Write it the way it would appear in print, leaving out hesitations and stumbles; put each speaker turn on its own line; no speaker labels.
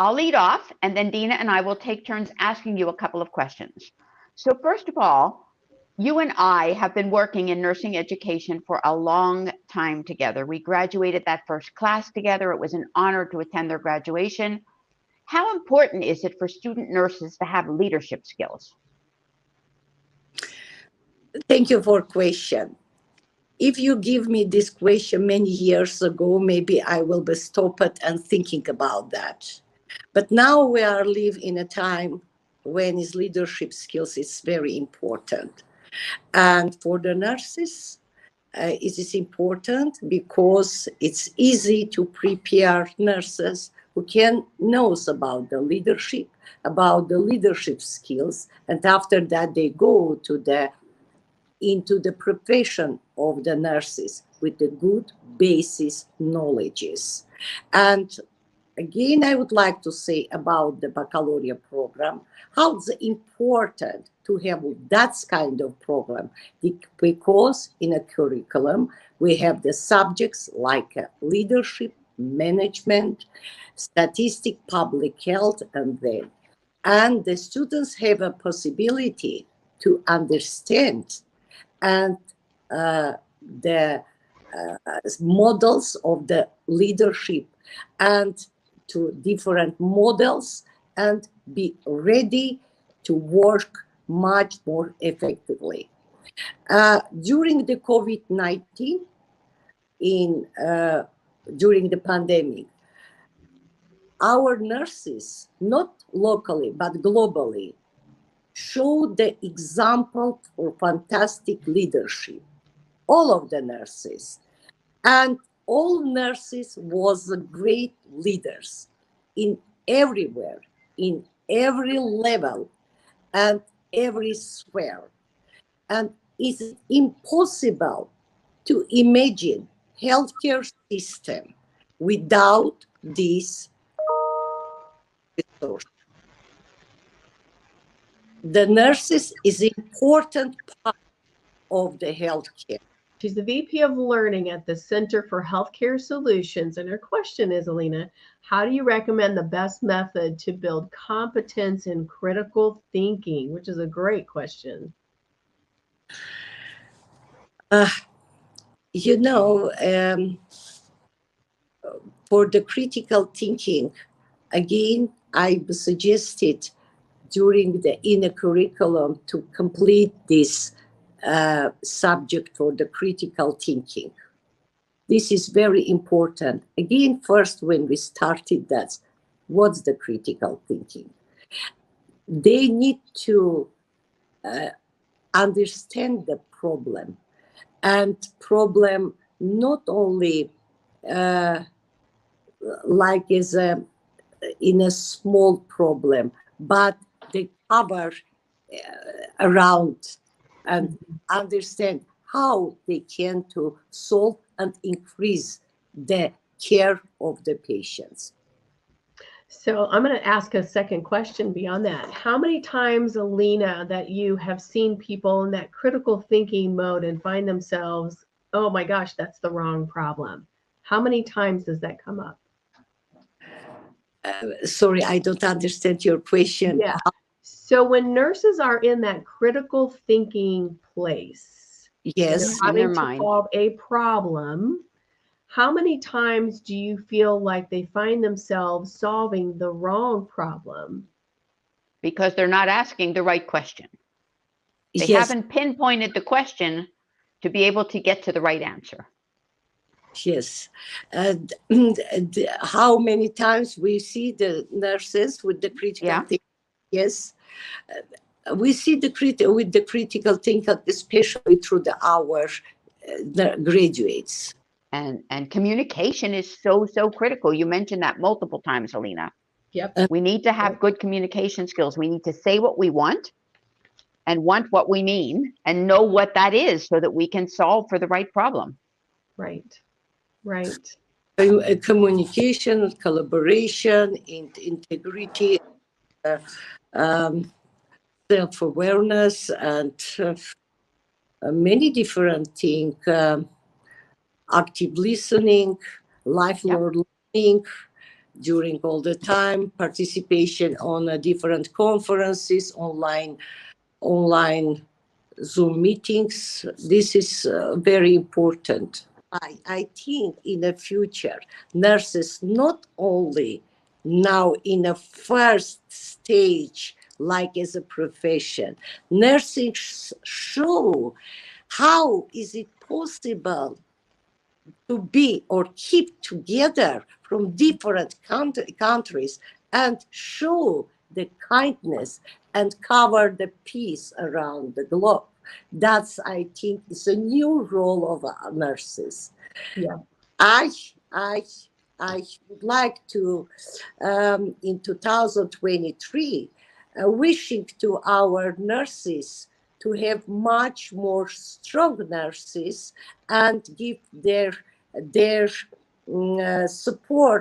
I'll lead off, and then Dina and I will take turns asking you a couple of questions. So first of all, you and I have been working in nursing education for a long time together. We graduated that first class together. It was an honor to attend their graduation. How important is it for student nurses to have leadership skills?
Thank you for the question. If you give me this question many years ago, maybe I will be stopped and thinking about that. But now we are living in a time when his leadership skills is very important. And for the nurses, it is important because it's easy to prepare nurses who can know about the leadership skills. And after that, they go into the profession of the nurses with the good basis knowledges. And again, I would like to say about the baccalaureate program, how it's important to have that kind of program, because in a curriculum, we have the subjects like leadership, management, statistics, public health, and the students have a possibility to understand and the models of the leadership and to different models and be ready to work much more effectively. During the COVID-19, during the pandemic, our nurses, not locally, but globally, showed the example for fantastic leadership. All of the nurses. And all nurses was great leaders in everywhere, in every level, and every sphere. And it's impossible to imagine healthcare system without this resource. The nurses is an important part of the healthcare.
She's the VP of Learning at the Center for Healthcare Solutions. And her question is, Alina, how do you recommend the best method to build competence in critical thinking? Which is a great question.
For the critical thinking, again, I suggested in a curriculum to complete this subject for the critical thinking. This is very important. Again, first, when we started that, what's the critical thinking? They need to understand the problem, and problem not only like in a small problem, but they cover around and understand how they can to solve and increase the care of the patients.
So I'm going to ask a second question beyond that. How many times, Alina, that you have seen people in that critical thinking mode and find themselves, oh my gosh, that's the wrong problem? How many times does that come up?
Sorry, I don't understand your question.
Yeah. So when nurses are in that critical thinking place,
yes,
having to solve a problem, how many times do you feel like they find themselves solving the wrong problem?
Because they're not asking the right question. They haven't pinpointed the question to be able to get to the right answer.
Yes. How many times we see the nurses with the critical thinking? Yes. We see with the critical thinking, especially through our graduates.
And communication is so critical. You mentioned that multiple times, Alina.
Yep.
We need to have good communication skills. We need to say what we want and want what we mean and know what that is so that we can solve for the right problem.
Right. Right.
Communication, collaboration, integrity, self-awareness, and many different things. Active listening, lifelong learning, during all the time, participation on different conferences, online Zoom meetings. This is very important. I think in the future, nurses not only now in a first stage, like as a profession, nursing show how is it possible to be or keep together from different countries and show the kindness and cover the peace around the globe. That's, I think, is a new role of nurses.
Yeah.
I would like to, in 2023, wishing to our nurses to have much more strong nurses and give their support